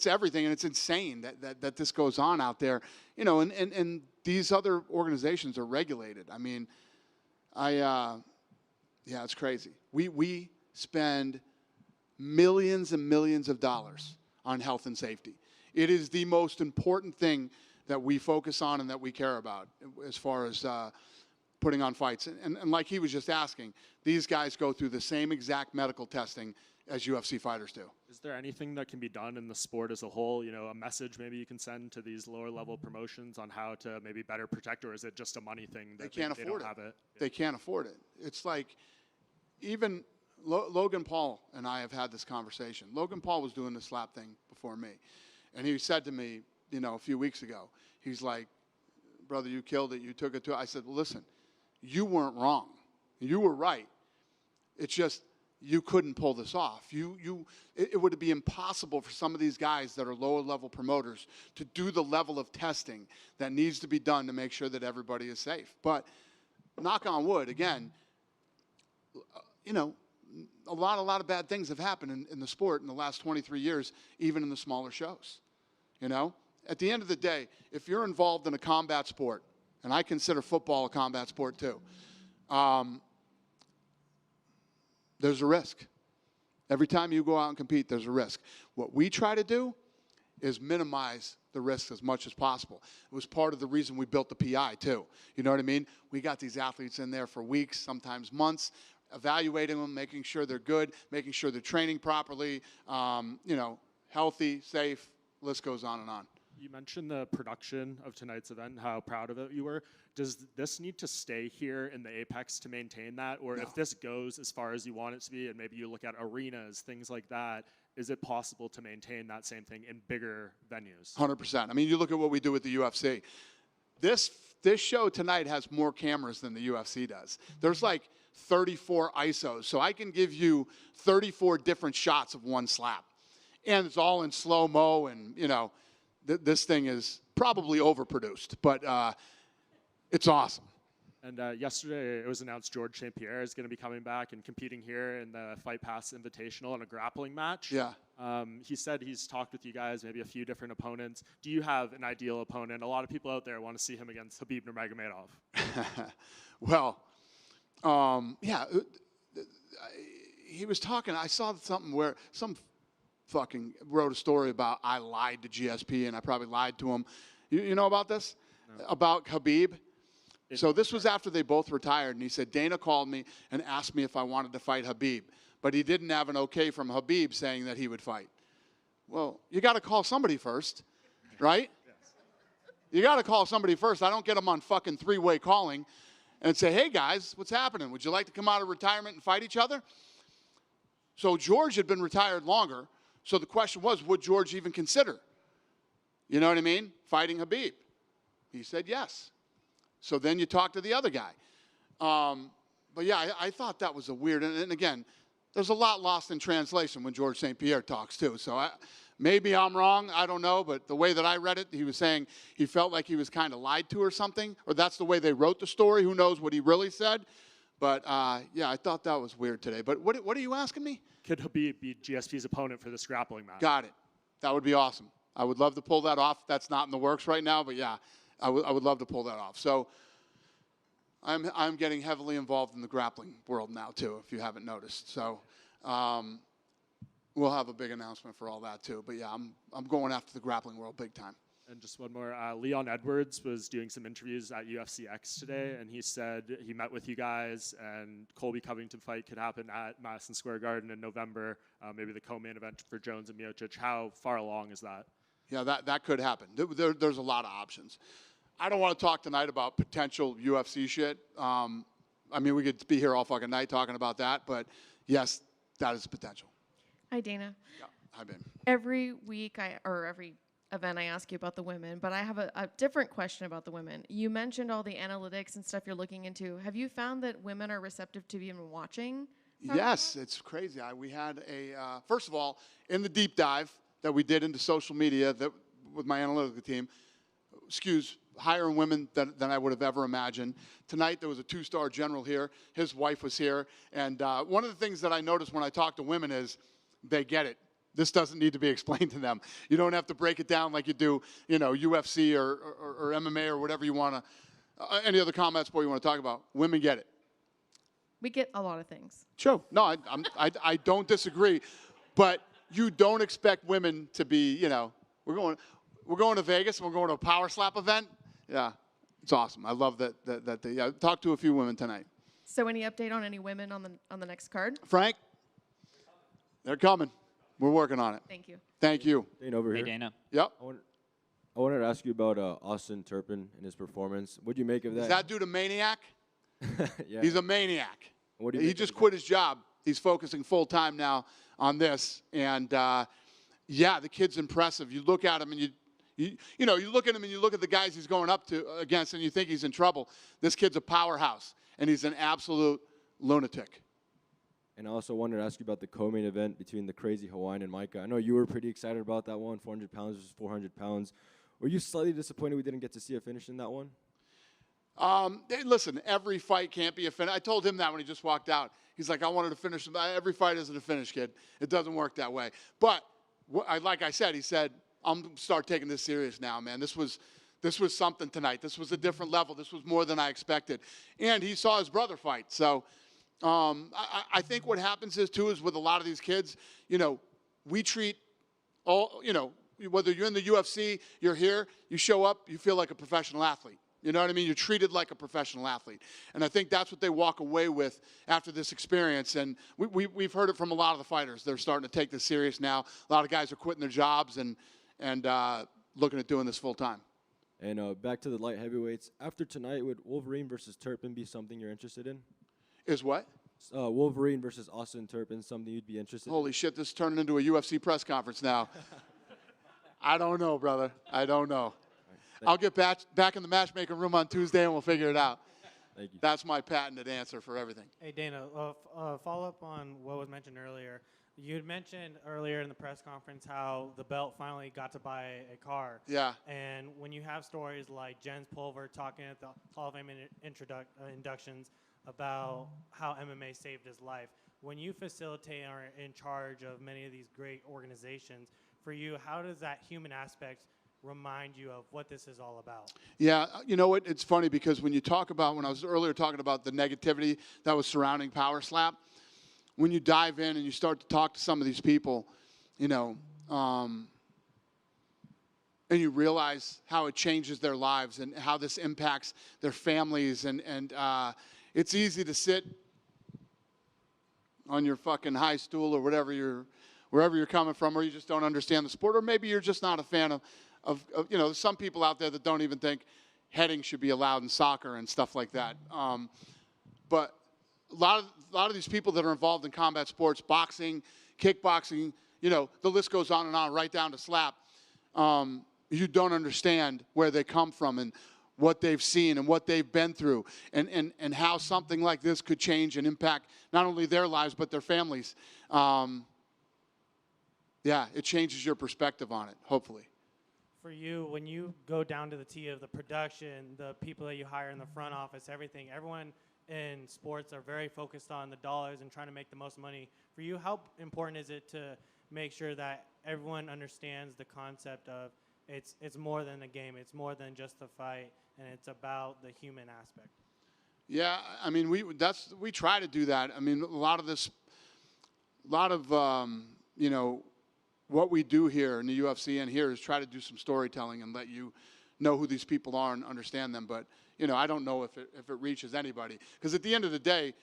everything, and it's insane that this goes on out there, you know, and these other organizations are regulated. I mean, yeah, it's crazy. We spend millions and millions of dollars on health and safety. It is the most important thing that we focus on and that we care about as far as putting on fights. And like he was just asking, these guys go through the same exact medical testing as UFC fighters do. Is there anything that can be done in the sport as a whole? You know, a message maybe you can send to these lower level promotions on how to maybe better protect, or is it just a money thing that They can't they afford don't it. have it? They can't afford it. It's like even Logan Paul and I have had this conversation. Logan Paul was doing the slap thing before me. And he said to me, you know, a few weeks ago, he's like, brother, you killed it. You took it to, I said, well, listen, you weren't wrong. You were right. It's just, you couldn't pull this off. It would be impossible for some of these guys that are lower level promoters to do the level of testing that needs to be done to make sure that everybody is safe. But knock on wood, again, you know, a lot of bad things have happened in the sport in the last 23 years, even in the smaller shows. You know, at the end of the day, if you're involved in a combat sport, and I consider football a combat sport too, there's a risk. Every time you go out and compete, there's a risk. What we try to do is minimize the risk as much as possible. It was part of the reason we built the PI too. You know what I mean? We got these athletes in there for weeks, sometimes months, evaluating them, making sure they're good, making sure they're training properly, you know, healthy, safe, list goes on and on. You mentioned the production of tonight's event and how proud of it you were. Does this need to stay here in the Apex to maintain that? Or if this goes as far as you want it to be, and maybe you look at arenas, things like that, is it possible to maintain that same thing in bigger venues? 100%. I mean, you look at what we do with the UFC. This show tonight has more cameras than the UFC does. There's like 34 ISOs, so I can give you 34 different shots of one slap. And it's all in slow-mo, and, you know, this thing is probably overproduced, but it's awesome. And yesterday it was announced George St. Pierre is going to be coming back and competing here in the Fight Pass Invitational in a grappling match. Yeah. He said he's talked with you guys, maybe a few different opponents. Do you have an ideal opponent? A lot of people out there want to see him against Khabib Nurmagomedov. Well, yeah, he was talking. I saw something where some fucking wrote a story about I lied to GSP and I probably lied to him. You know about this? No. About Khabib? So this was after they both retired, and he said, Dana called me and asked me if I wanted to fight Khabib, but he didn't have an okay from Khabib saying that he would fight. Well, you got to call somebody first, right? Yes. You got to call somebody first. I don't get them on fucking three-way calling and say, hey, guys, what's happening? Would you like to come out of retirement and fight each other? So George had been retired longer, so the question was, would George even consider, you know what I mean, fighting Khabib? He said yes. So then you talk to the other guy. But yeah, I thought that was a weird, and again, there's a lot lost in translation when George St. Pierre talks too. So maybe I'm wrong, I don't know, but the way that I read it, he was saying he felt like he was kind of lied to or something, or that's the way they wrote the story. Who knows what he really said? But yeah, I thought that was weird today. But what are you asking me? Could Khabib be GSP's opponent for this grappling match? Got it. That would be awesome. I would love to pull that off. That's not in the works right now, but yeah, I would love to pull that off. So I'm getting heavily involved in the grappling world now too, if you haven't noticed. So we'll have a big announcement for all that too. But yeah, I'm going after the grappling world big time. And just one more, Leon Edwards was doing some interviews at UFC X today, and he said he met with you guys, and Colby Covington fight could happen at Madison Square Garden in November, maybe the co-main event for Jones and Miocic. How far along is that? Yeah, that could happen. There's a lot of options. I don't want to talk tonight about potential UFC shit. I mean, we could be here all fucking night talking about that, but yes, that is potential. Hi, Dana. Yeah, hi, Ben. Every week or every event I ask you about the women, but I have a different question about the women. You mentioned all the analytics and stuff you're looking into. Have you found that women are receptive to even watching? Yes, it's crazy. We had first of all, in the deep dive that we did into social media with my analytical team, skews higher in women than I would have ever imagined. Tonight there was a 2-star general here. His wife was here. And one of the things that I noticed when I talk to women is they get it. This doesn't need to be explained to them. You don't have to break it down like you do, you know, UFC or MMA or whatever you want to, any other combat sport you want to talk about. Women get it. We get a lot of things. Sure. No, I don't disagree, but you don't expect women to be, you know, we're going to Vegas and we're going to a power slap event. Yeah, it's awesome. I love that they talk to a few women tonight. So any update on any women on the next card? Frank, they're coming. We're working on it. Thank you. Thank you. Dana over Hey, here. Dana. Yep. I wanted to ask you about Austin Turpin and his performance. What do you make of that? Is that dude a maniac? Yeah. He's a maniac. What do you He make just of that? quit his job. He's focusing full time now on this. And yeah, the kid's impressive. You look at him and you look at him and you look at the guys he's going up to against and you think he's in trouble. This kid's a powerhouse and he's an absolute lunatic. And I also wanted to ask you about the co-main event between the Crazy Hawaiian and Micah. I know you were pretty excited about that one, 400 pounds versus 400 pounds. Were you slightly disappointed we didn't get to see a finish in that one? Hey, listen, every fight can't be a finish. I told him that when he just walked out. He's like, I wanted to finish. Every fight isn't a finish, kid. It doesn't work that way. But like I said, he said, I'm going to start taking this serious now, man. This was something tonight. This was a different level. This was more than I expected. And he saw his brother fight. So I think what happens is with a lot of these kids, we treat all, whether you're in the UFC, you're here, you show up, you feel like a professional athlete. You know what I mean? You're treated like a professional athlete. And I think that's what they walk away with after this experience. And we've heard it from a lot of the fighters. They're starting to take this serious now. A lot of guys are quitting their jobs and looking at doing this full time. And back to the light heavyweights. After tonight, would Wolverine versus Turpin be something you're interested in? Is what? Wolverine versus Austin Turpin, something you'd be interested in? Holy shit, this is turning into a UFC press conference now. I don't know, brother. I don't know. I'll get back in the matchmaking room on Tuesday and we'll figure it out. Thank you. That's my patented answer for everything. Hey, Dana, follow up on what was mentioned earlier. You had mentioned earlier in the press conference how the belt finally got to buy a car. Yeah. And when you have stories like Jens Pulver talking at the Hall of Fame inductions about how MMA saved his life, when you facilitate and are in charge of many of these great organizations, for you, how does that human aspect remind you of what this is all about? Yeah, you know what? It's funny because when I was earlier talking about the negativity that was surrounding Power Slap, when you dive in and you start to talk to some of these people, and you realize how it changes their lives and how this impacts their families, and it's easy to sit on your fucking high stool or wherever you're coming from, or you just don't understand the sport, or maybe you're just not a fan of there's some people out there that don't even think heading should be allowed in soccer and stuff like that. But a lot of these people that are involved in combat sports, boxing, kickboxing, the list goes on and on, right down to slap. You don't understand where they come from and what they've seen and what they've been through, and how something like this could change and impact not only their lives but their families. Yeah, it changes your perspective on it, hopefully. For you, when you go down to the T of the production, the people that you hire in the front office, everyone in sports are very focused on the dollars and trying to make the most money. For you, how important is it to make sure that everyone understands the concept of it's more than a game, it's more than just a fight, and it's about the human aspect? Yeah, I mean, we try to do that. I mean, a lot of what we do here in the UFC and here is try to do some storytelling and let you know who these people are and understand them. But I don't know if it reaches anybody, because at the end of the day,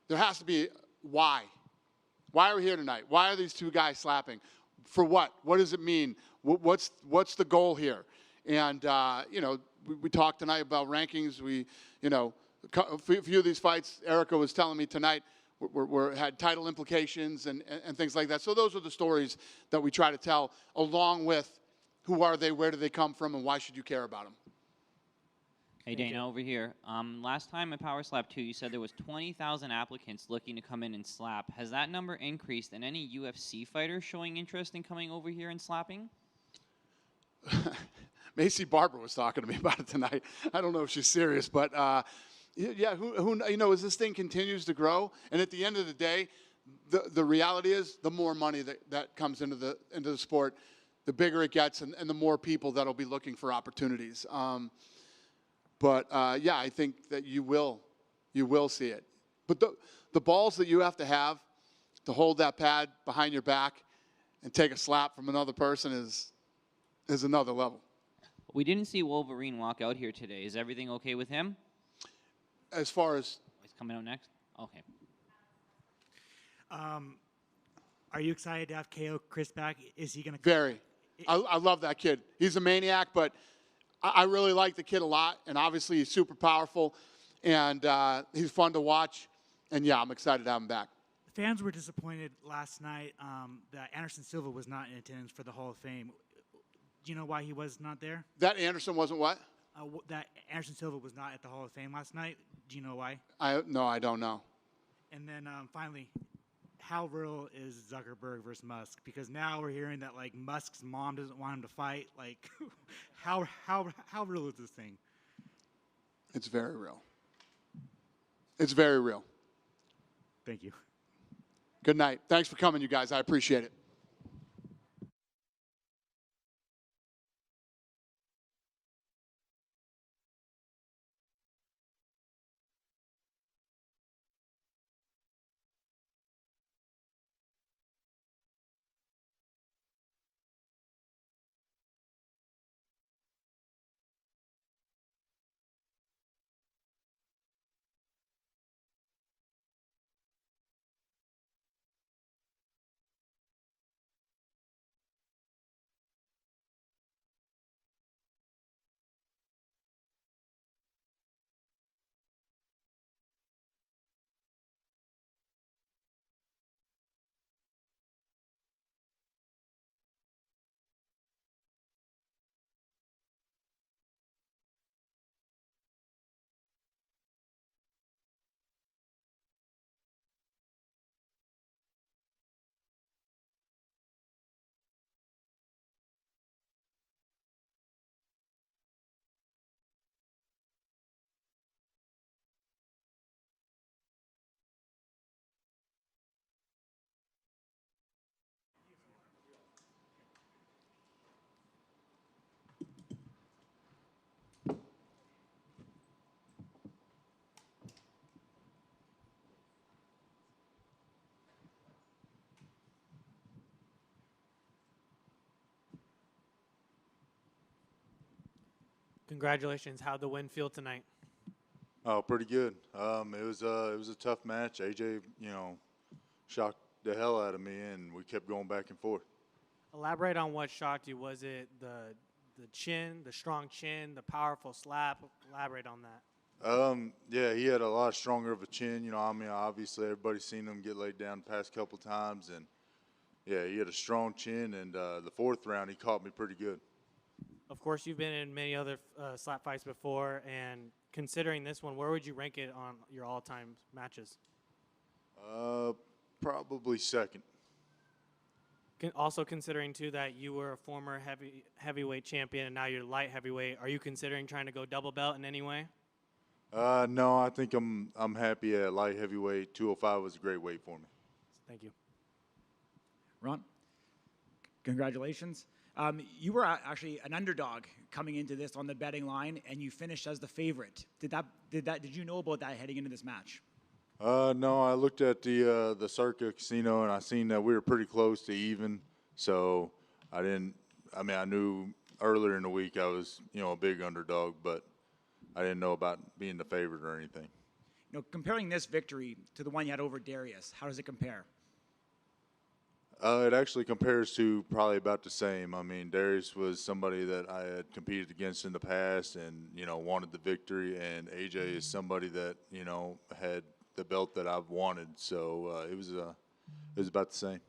there has to be why. Why are we here tonight? Why are these two guys slapping? For what? What does it mean? What's the goal here? And we talked tonight about rankings. A few of these fights, Erica was telling me tonight, had title implications and things like that. So those are the stories that we try to tell, along with who are they, where do they come from, and why should you care about them. Hey, Dana, over here. Last time at Power Slap 2, you said there was 20,000 applicants looking to come in and slap. Has that number increased, and any UFC fighters showing interest in coming over here and slapping? Macy Barber was talking to me about it tonight. I don't know if she's serious, but yeah, who as this thing continues to grow, and at the end of the day, the reality is the more money that comes into the sport, the bigger it gets, and the more people that'll be looking for opportunities. But yeah, I think that you will see it. But the balls that you have to hold that pad behind your back and take a slap from another person is another level. We didn't see Wolverine walk out here today. Is everything okay with him? As far as He's coming out next? Okay. Are you excited to have KO Chris back? Is he going to? Very. I love that kid. He's a maniac, but I really like the kid a lot. And obviously, he's super powerful, and he's fun to watch. And yeah, I'm excited to have him back. Fans were disappointed last night that Anderson Silva was not in attendance for the Hall of Fame. Do you know why he was not there? That Anderson wasn't what? That Anderson Silva was not at the Hall of Fame last night. Do you know why? No, I don't know. And then finally, how real is Zuckerberg versus Musk? Because now we're hearing that like Musk's mom doesn't want him to fight. Like, how real is this thing? It's very real. It's very real. Thank you. Good night. Thanks for coming, you guys. I appreciate it. Congratulations. How'd the win feel tonight? Oh, pretty good. It was a tough match. AJ, shocked the hell out of me, and we kept going back and forth. Elaborate on what shocked you. Was it the chin, the strong chin, the powerful slap? Elaborate on that. Yeah, he had a lot stronger of a chin. Obviously everybody's seen him get laid down the past couple times, and yeah, he had a strong chin. And the fourth round, he caught me pretty good. Of course, you've been in many other slap fights before, and considering this one, where would you rank it on your all-time matches? Probably second. Also considering, too, that you were a former heavyweight champion and now you're light heavyweight, are you considering trying to go double belt in any way? No, I think I'm happy at light heavyweight. 205 was a great weight for me. Thank you. Ron, congratulations. You were actually an underdog coming into this on the betting line, and you finished as the favorite. Did you know about that heading into this match? No, I looked at the Circa Casino, and I seen that we were pretty close to even. So I knew earlier in the week I was, a big underdog, but I didn't know about being the favorite or anything. Comparing this victory to the one you had over Darius, how does it compare? It actually compares to probably about the same. Darius was somebody that I had competed against in the past and, wanted the victory. And AJ is somebody that, had the belt that I've wanted. So it was about the same.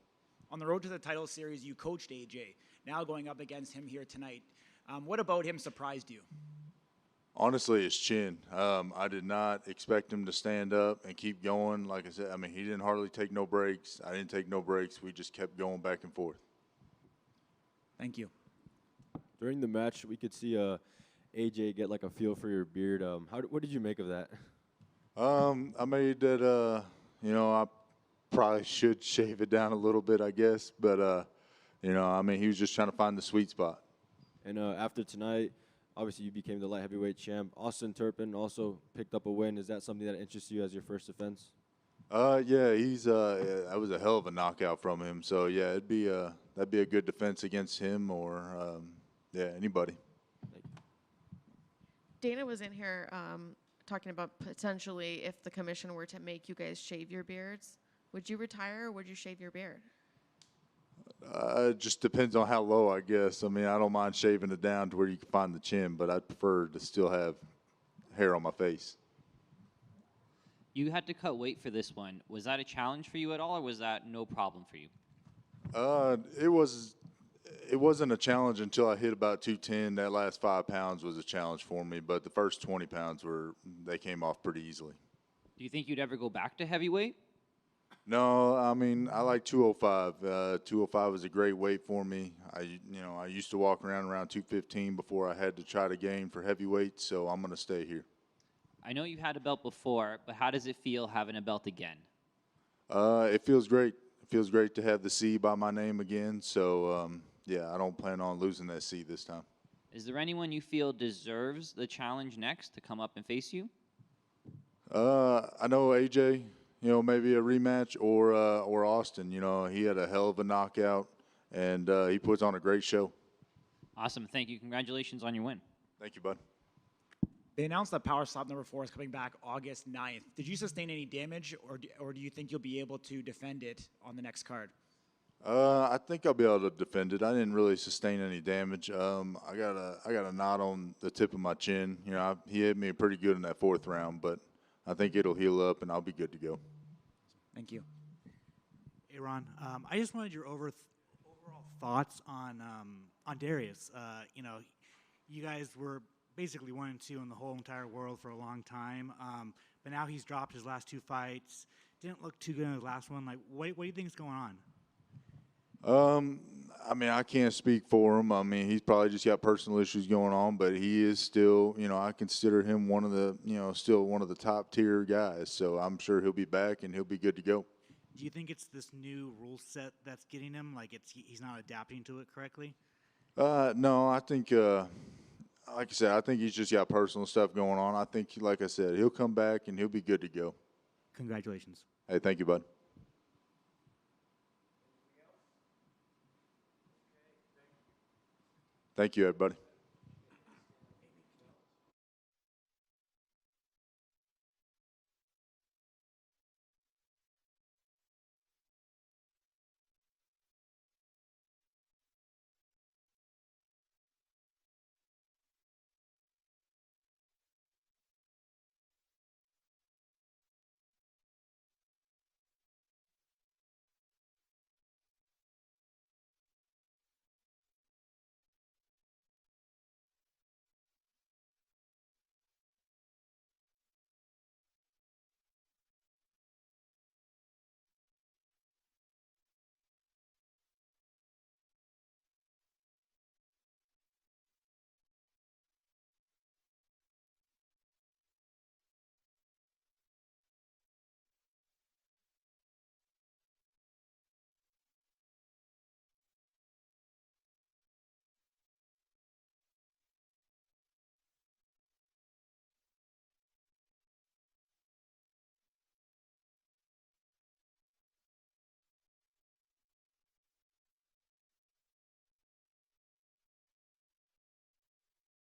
On the road to the title series, you coached AJ. Now going up against him here tonight. What about him surprised you? Honestly, his chin. I did not expect him to stand up and keep going. Like I said, he didn't hardly take no breaks. I didn't take no breaks. We just kept going back and forth. Thank you. During the match, we could see AJ get like a feel for your beard. What did you make of that? I made that, I probably should shave it down a little bit, I guess. But, he was just trying to find the sweet spot. And after tonight, obviously, you became the light heavyweight champ. Austin Turpin also picked up a win. Is that something that interests you as your first offense? No, I think I'm happy at light heavyweight 205 was a great weight for me. Thank you. Thank you. Yeah, that was a hell of a knockout from him. So yeah, that'd be a good defense against him or yeah, anybody. Dana was in here talking about potentially if the commission were to make you guys shave your beards. Would you retire or would you shave your beard? It just depends on how low, I guess. I mean, I don't mind shaving it down to where you can find the chin, but I'd prefer to still have hair on my face. You had to cut weight for this one. Was that a challenge for you at all, or was that no problem for you? It wasn't a challenge until I hit about 210. That last 5 pounds was a challenge for me, but the first 20 pounds they came off pretty easily. Do you think you'd ever go back to heavyweight? No, I mean, I like 205. 205 was a great weight for me. I used to walk around 215 before I had to try to gain for heavyweight, so I'm going to stay here. I know you had a belt before, but how does it feel having a belt again? It feels great. It feels great to have the C by my name again, so yeah, I don't plan on losing that C this time. Is there anyone you feel deserves the challenge next to come up and face you? I know AJ, maybe a rematch or Austin. He had a hell of a knockout, and he puts on a great show. Awesome. Thank you. Congratulations on your win. Thank you, bud. They announced that Power Slap number 4 is coming back August 9th. Did you sustain any damage, or do you think you'll be able to defend it on the next card? I think I'll be able to defend it. I didn't really sustain any damage. I got a knot on the tip of my chin. He hit me pretty good in that 4th round, but I think it'll heal up and I'll be good to go. Thank you. Hey, Ron. I just wanted your overall thoughts on Darius. You guys were basically 1 and 2 in the whole entire world for a long time, but now he's dropped his last 2 fights. Didn't look too good in his last one. Like, what do you think is going on? I mean, I can't speak for him. I mean, he's probably just got personal issues going on, but he is still, I consider him one of the, still one of the top tier guys. So I'm sure he'll be back and he'll be good to go. Do you think it's this new rule set that's getting him? Like, he's not adapting to it correctly? No, I think, like I said, I think he's just got personal stuff going on. I think, like I said, he'll come back and he'll be good to go. Congratulations. Hey, thank you, bud. Thank you, everybody.